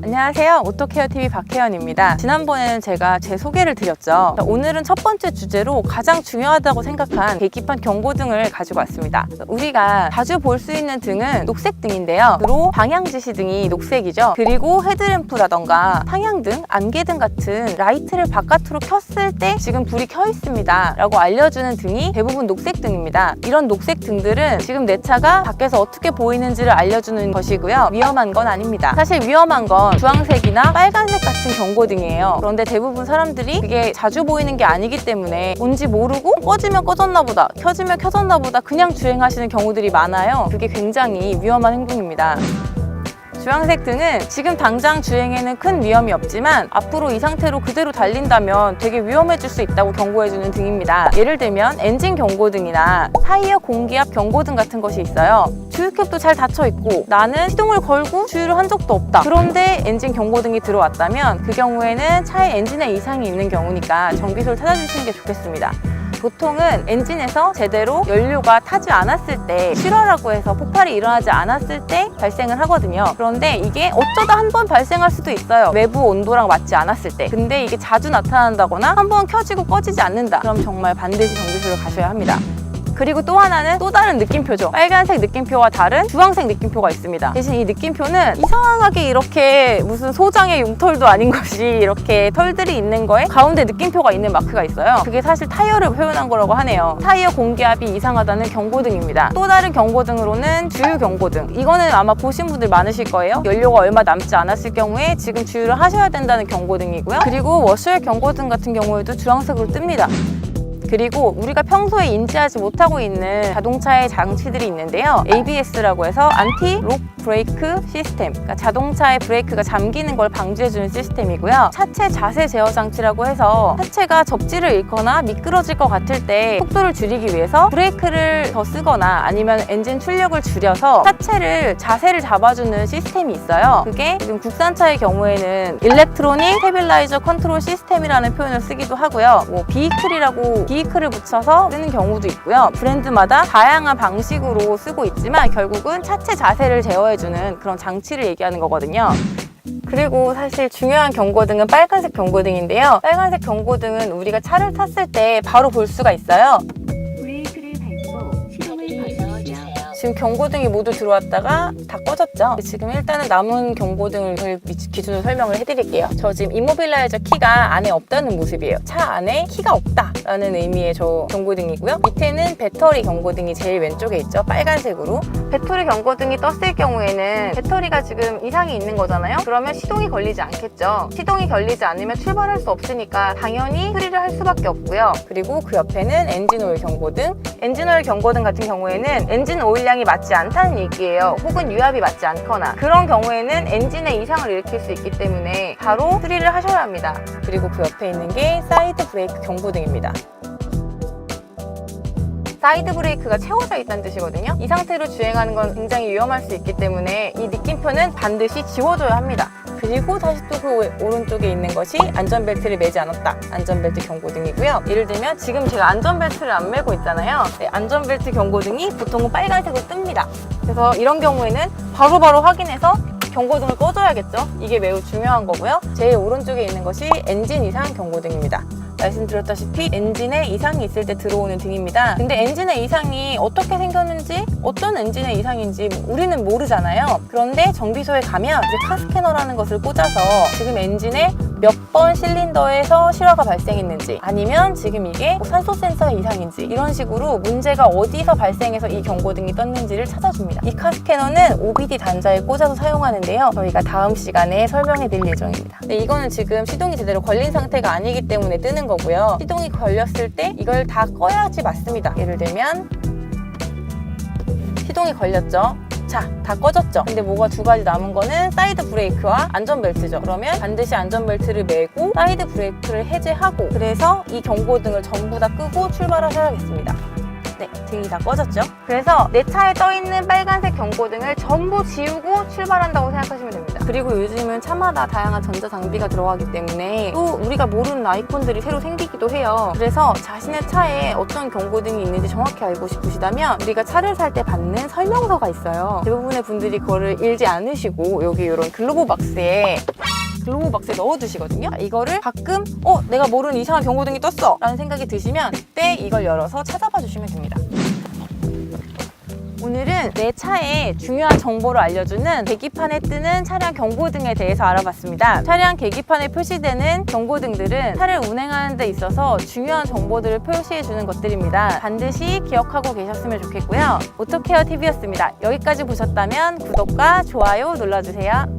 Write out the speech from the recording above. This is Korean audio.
안녕하세요. 오토케어TV 박혜연입니다. 지난번에는 제가 제 소개를 드렸죠. 오늘은 첫 번째 주제로 가장 중요하다고 생각한 계기판 경고등을 가지고 왔습니다. 우리가 자주 볼 수 있는 등은 녹색 등인데요. 주로 방향 지시 등이 녹색이죠. 그리고 헤드램프라던가 상향등, 안개등 같은 라이트를 바깥으로 켰을 때 지금 불이 켜 있습니다 라고 알려주는 등이 대부분 녹색 등입니다. 이런 녹색 등들은 지금 내 차가 밖에서 어떻게 보이는지를 알려주는 것이고요. 위험한 건 아닙니다. 사실 위험한 건 주황색이나 빨간색 같은 경고등이에요. 그런데 대부분 사람들이 그게 자주 보이는 게 아니기 때문에 뭔지 모르고 꺼지면 꺼졌나 보다, 켜지면 켜졌나 보다 그냥 주행하시는 경우들이 많아요. 그게 굉장히 위험한 행동입니다. 주황색 등은 지금 당장 주행에는 큰 위험이 없지만 앞으로 이 상태로 그대로 달린다면 되게 위험해질 수 있다고 경고해주는 등입니다. 예를 들면 엔진 경고등이나 타이어 공기압 경고등 같은 것이 있어요. 주유캡도 잘 닫혀있고 나는 시동을 걸고 주유를 한 적도 없다. 그런데 엔진 경고등이 들어왔다면 그 경우에는 차에 엔진에 이상이 있는 경우니까 정비소를 찾아주시는 게 좋겠습니다. 보통은 엔진에서 제대로 연료가 타지 않았을 때, 실화라고 해서 폭발이 일어나지 않았을 때 발생을 하거든요. 그런데 이게 어쩌다 한 번 발생할 수도 있어요. 외부 온도랑 맞지 않았을 때. 근데 이게 자주 나타난다거나 한 번 켜지고 꺼지지 않는다. 그럼 정말 반드시 정비소를 가셔야 합니다. 그리고 또 하나는 또 다른 느낌표죠. 빨간색 느낌표와 다른 주황색 느낌표가 있습니다. 대신 이 느낌표는 이상하게 이렇게 무슨 소장의 융털도 아닌 것이 이렇게 털들이 있는 거에 가운데 느낌표가 있는 마크가 있어요. 그게 사실 타이어를 표현한 거라고 하네요. 타이어 공기압이 이상하다는 경고등입니다. 또 다른 경고등으로는 주유 경고등. 이거는 아마 보신 분들 많으실 거예요. 연료가 얼마 남지 않았을 경우에 지금 주유를 하셔야 된다는 경고등이고요. 그리고 워셔액 경고등 같은 경우에도 주황색으로 뜹니다. 그리고 우리가 평소에 인지하지 못하고 있는 자동차의 장치들이 있는데요. ABS라고 해서 안티 록 브레이크 시스템, 그러니까 자동차의 브레이크가 잠기는 걸 방지해주는 시스템이고요. 차체 자세 제어 장치라고 해서 차체가 접지를 잃거나 미끄러질 것 같을 때 속도를 줄이기 위해서 브레이크를 더 쓰거나 아니면 엔진 출력을 줄여서 차체를 자세를 잡아주는 시스템이 있어요. 그게 지금 국산차의 경우에는 일렉트로닉 스테빌라이저 컨트롤 시스템이라는 표현을 쓰기도 하고요. 비이클을 붙여서 쓰는 경우도 있고요. 브랜드마다 다양한 방식으로 쓰고 있지만 결국은 차체 자세를 제어해주는 그런 장치를 얘기하는 거거든요. 그리고 사실 중요한 경고등은 빨간색 경고등인데요. 빨간색 경고등은 우리가 차를 탔을 때 바로 볼 수가 있어요. 브레이크를 밟고 시동을 걸어주세요. 지금 경고등이 모두 들어왔다가 다 꺼졌죠. 지금 일단은 남은 경고등을 기준으로 설명을 해드릴게요. 저 지금 임모빌라이저 키가 안에 없다는 모습이에요. 차 안에 키가 없다라는 의미의 저 경고등이고요. 밑에는 배터리 경고등이 제일 왼쪽에 있죠. 빨간색으로. 배터리 경고등이 떴을 경우에는 배터리가 지금 이상이 있는 거잖아요. 그러면 시동이 걸리지 않겠죠. 시동이 걸리지 않으면 출발할 수 없으니까 당연히 수리를 할 수밖에 없고요. 그리고 그 옆에는 엔진오일 경고등. 엔진오일 경고등 같은 경우에는 엔진 오일량이 맞지 않다는 얘기예요. 혹은 유압이 맞지 않거나 그런 경우에는 엔진에 이상을 일으킬 수 있기 때문에 바로 수리를 하셔야 합니다. 그리고 그 옆에 있는 게 사이드 브레이크 경고등입니다. 사이드 브레이크가 채워져 있다는 뜻이거든요. 이 상태로 주행하는 건 굉장히 위험할 수 있기 때문에 이 느낌표는 반드시 지워줘야 합니다. 그리고 다시 또 그 오른쪽에 있는 것이 안전벨트를 매지 않았다. 안전벨트 경고등이고요. 예를 들면 지금 제가 안전벨트를 안 매고 있잖아요. 안전벨트 경고등이 보통은 빨간색으로 뜹니다. 그래서 이런 경우에는 바로바로 확인해서 경고등을 꺼줘야겠죠. 이게 매우 중요한 거고요. 제일 오른쪽에 있는 것이 엔진 이상 경고등입니다. 말씀드렸다시피 엔진에 이상이 있을 때 들어오는 등입니다. 근데 엔진의 이상이 어떻게 생겼는지 어떤 엔진의 이상인지 우리는 모르잖아요. 그런데 정비소에 가면 이제 카스캐너라는 것을 꽂아서 지금 엔진에 몇 번 실린더에서 실화가 발생했는지 아니면 지금 이게 산소 센서의 이상인지 이런 식으로 문제가 어디서 발생해서 이 경고등이 떴는지를 찾아줍니다. 이 카스캐너는 OBD 단자에 꽂아서 사용하는데요. 저희가 다음 시간에 설명해 드릴 예정입니다. 근데 이거는 지금 시동이 제대로 걸린 상태가 아니기 때문에 뜨는 거고요. 시동이 걸렸을 때 이걸 다 꺼야지 맞습니다. 예를 들면 시동이 걸렸죠. 자, 다 꺼졌죠. 근데 뭐가 두 가지 남은 거는 사이드 브레이크와 안전벨트죠. 그러면 반드시 안전벨트를 매고 사이드 브레이크를 해제하고 그래서 이 경고등을 전부 다 끄고 출발하셔야겠습니다. 네, 등이 다 꺼졌죠. 그래서 내 차에 떠있는 빨간색 경고등을 전부 지우고 출발한다고 생각하시면 됩니다. 그리고 요즘은 차마다 다양한 전자장비가 들어가기 때문에 또 우리가 모르는 아이콘들이 새로 생기기도 해요. 그래서 자신의 차에 어떤 경고등이 있는지 정확히 알고 싶으시다면 우리가 차를 살 때 받는 설명서가 있어요. 대부분의 분들이 그거를 읽지 않으시고 여기 이런 글로브 박스에 넣어두시거든요. 이거를 가끔 내가 모르는 이상한 경고등이 떴어 라는 생각이 드시면 그때 이걸 열어서 찾아봐 주시면 됩니다. 오늘은 내 차에 중요한 정보를 알려주는 계기판에 뜨는 차량 경고등에 대해서 알아봤습니다. 차량 계기판에 표시되는 경고등들은 차를 운행하는 데 있어서 중요한 정보들을 표시해주는 것들입니다. 반드시 기억하고 계셨으면 좋겠고요. 오토케어 TV였습니다. 여기까지 보셨다면 구독과 좋아요 눌러주세요.